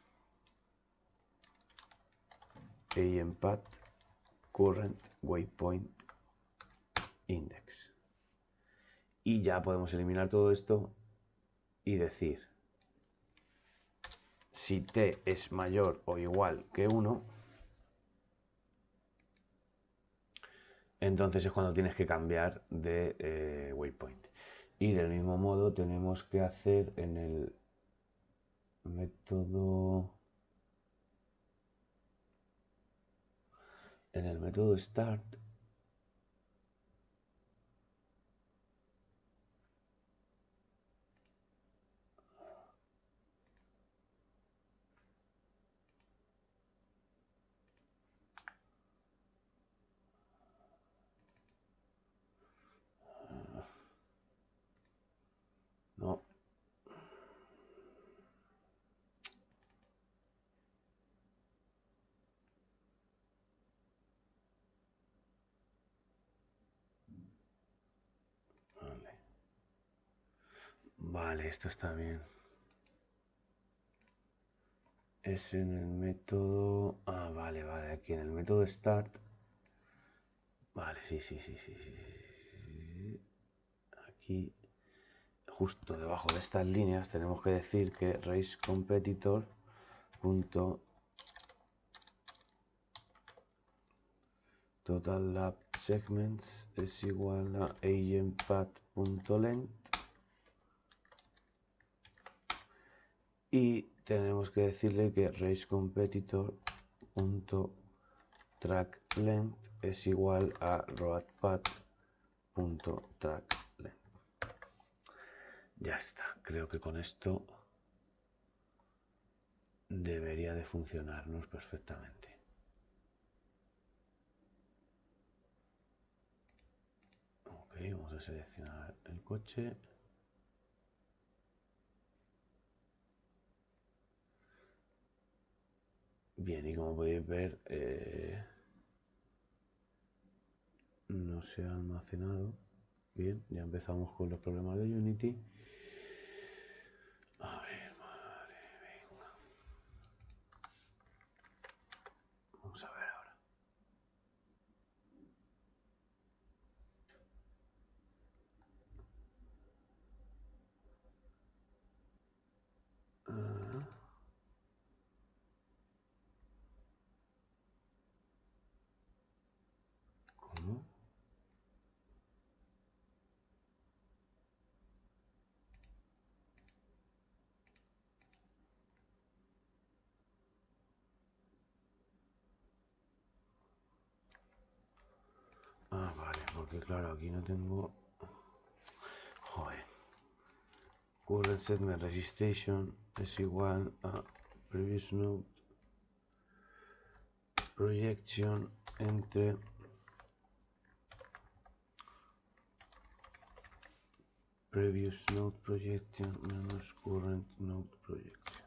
A: agent path current waypoint index. Y ya podemos eliminar todo esto y decir si t es mayor o igual que 1, entonces es cuando tienes que cambiar de waypoint. Y del mismo modo tenemos que hacer en el método en el método start no. Vale, esto está bien. Es en el método... Ah, vale, aquí en el método start. Vale, sí. Aquí, justo debajo de estas líneas, tenemos que decir que race competitor punto total lap segments es igual a agentpath.length y tenemos que decirle que race competitor punto track length es igual a roadpath.trackLength. Ya está, creo que con esto debería de funcionarnos perfectamente. Ok, vamos a seleccionar el coche. Bien, y como podéis ver, no se ha almacenado. Bien, ya empezamos con los problemas de Unity. A ver, vale, venga. Vamos a ver ahora. ¿Cómo? Ah, vale, porque claro, aquí no tengo... Joder. Current segment registration es igual a previous node projection entre previous node projection menos current node projection.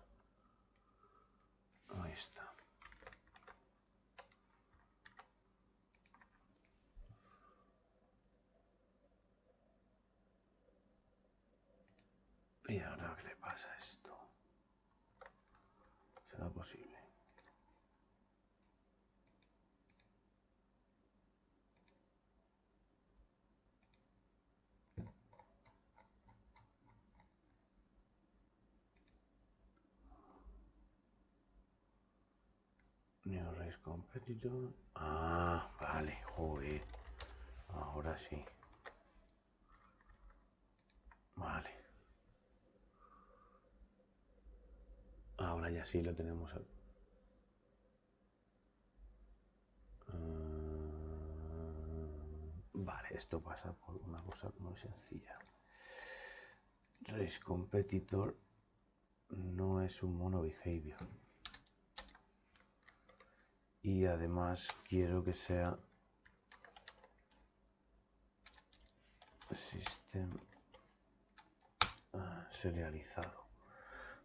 A: Ahí está. ¿Y ahora qué le pasa a esto? ¿Será posible? New Race Competitor. Ah, vale, joder. Ahora sí. Vale. Ahora ya sí lo tenemos. Vale, esto pasa por una cosa muy sencilla. Race Competitor no es un mono behavior. Y además quiero que sea system serializado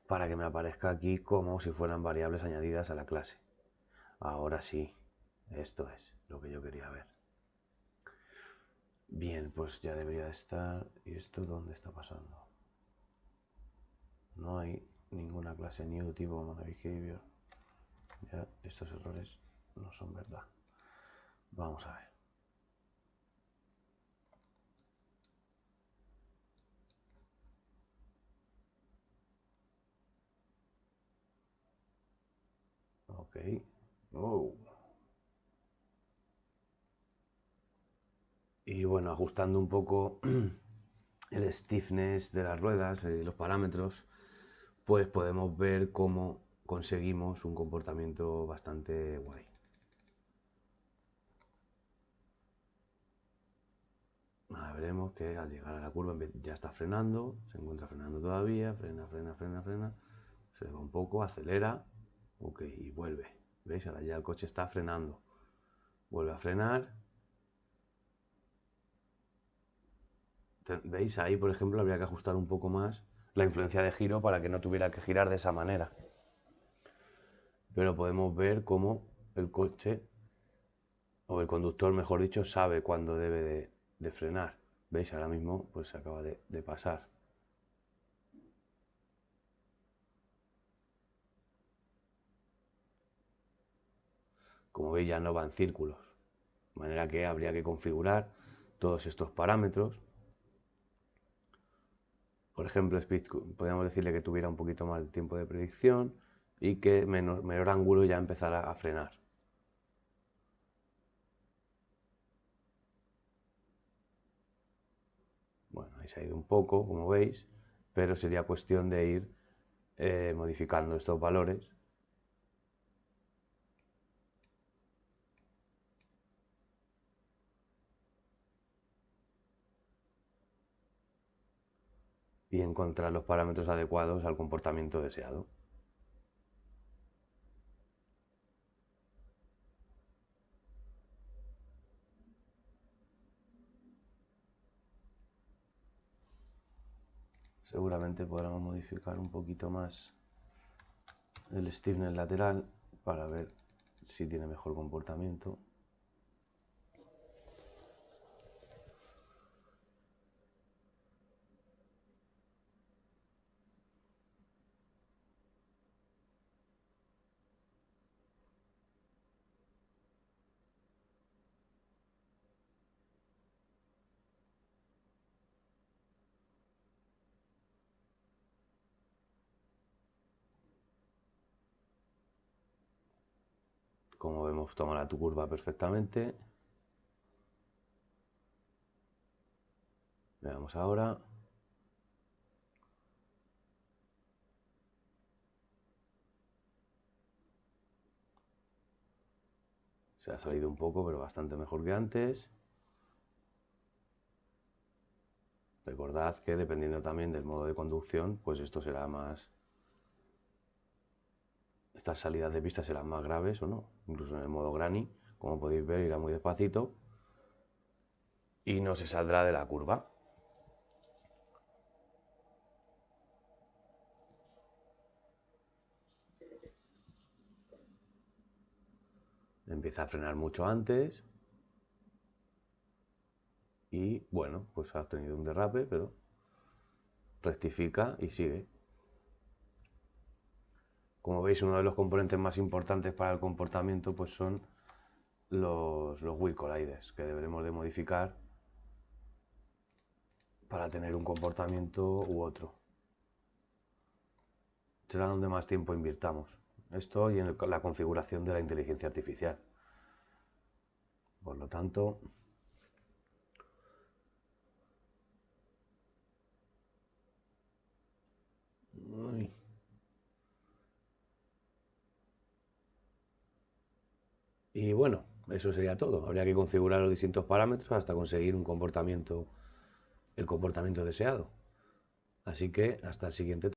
A: para que me aparezca aquí como si fueran variables añadidas a la clase. Ahora sí, esto es lo que yo quería ver. Bien, pues ya debería de estar. ¿Y esto dónde está pasando? No hay ninguna clase new tipo monobehavior. Ya, estos errores no son verdad. Vamos a ver. Ok. Oh. Y bueno, ajustando un poco el stiffness de las ruedas y los parámetros, pues podemos ver cómo conseguimos un comportamiento bastante guay. veremos que al llegar a la curva ya está frenando, se encuentra frenando todavía, frena, se va un poco, acelera, ok, y vuelve. ¿Veis? Ahora ya el coche está frenando. Vuelve a frenar. ¿Veis? Ahí, por ejemplo, habría que ajustar un poco más la influencia de giro para que no tuviera que girar de esa manera. Pero podemos ver cómo el coche, o el conductor, mejor dicho, sabe cuándo debe de frenar. ¿Veis? Ahora mismo pues se acaba de pasar. Como veis, ya no va en círculos. De manera que habría que configurar todos estos parámetros. Por ejemplo, Speed, podríamos decirle que tuviera un poquito más de tiempo de predicción y que menor ángulo ya empezara a frenar. Bueno, ahí se ha ido un poco, como veis, pero sería cuestión de ir modificando estos valores. Y encontrar los parámetros adecuados al comportamiento deseado. Seguramente podremos modificar un poquito más el stiffness lateral para ver si tiene mejor comportamiento. Como vemos, toma la curva perfectamente. Veamos ahora. Se ha salido un poco, pero bastante mejor que antes. Recordad que dependiendo también del modo de conducción, pues esto será más... Estas salidas de pista serán más graves o no. Incluso en el modo granny, como podéis ver, irá muy despacito y no se saldrá de la curva. Empieza a frenar mucho antes y bueno, pues ha tenido un derrape, pero rectifica y sigue. Como veis, uno de los componentes más importantes para el comportamiento pues son los wheel colliders, que deberemos de modificar para tener un comportamiento u otro. Será donde más tiempo invirtamos. Esto y en la configuración de la inteligencia artificial. Por lo tanto, y bueno, eso sería todo. Habría que configurar los distintos parámetros hasta conseguir el comportamiento deseado. Así que hasta el siguiente.